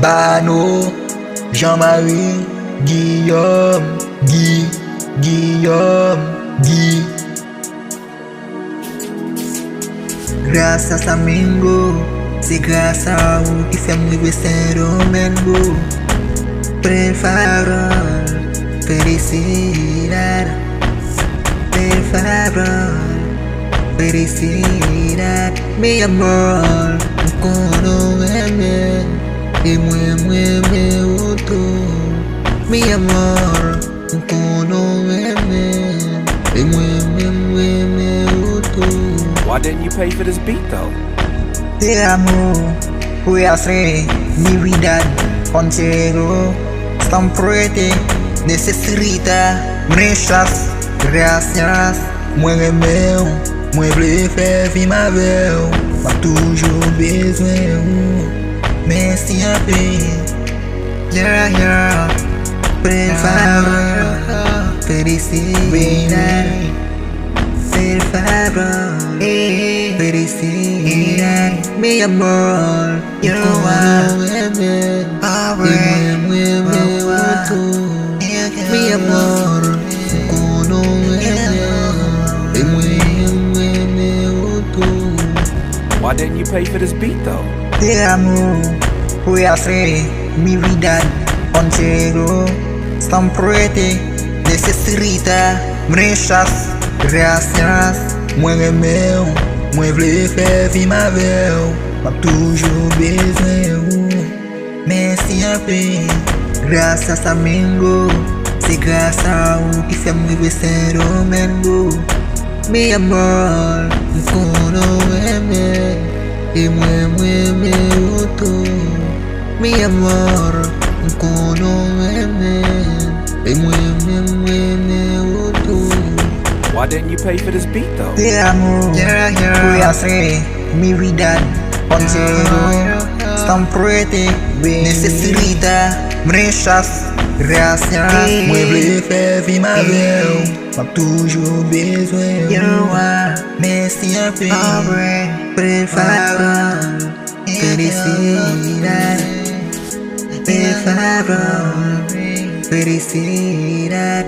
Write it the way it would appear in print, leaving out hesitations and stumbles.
Bayano, Jean-Marie, Guillaume, Guillaume. Gracias Amigo, c'est grâce à vous qui fait me baisser domingo. Prefaron, felicidad. Prefaron, felicidad. Mi amor, conóceme y muéveme otro. Mi amor, conóceme y muéveme otro. Why didn't you pay for this beat though? Te amo, voy a hacer mi vida contigo. Siempre necesita muchas gracias. Muéveme, muéveme, fais ma vie. Pas toujours besoin, mais siempre. Yeah. Prefaro, felicidad. Prefaro, felicidad. Mi amor, you are mi amor, Why didn't you pay for this beat though? te amo, voy a hacer mi vida contigo. Siempre necesita muchas gracias. Muéveme, muéveme, fais ma vie. Pas toujours besoin, mais siempre. Gracias Amigo, c'est grâce à vous qui fait me baisser domingo. Mi amor, conóceme y muéveme otro. Mi amor, conóceme y muéveme otro. Why didn't you pay for this beat though? Te amo, voy a hacer mi vida contigo. Siempre necesita muchas gracias. Muéveme, fais ma vie. Pas toujours besoin, mais siempre. Prefaro, felicidad. Prefaro, felicidad.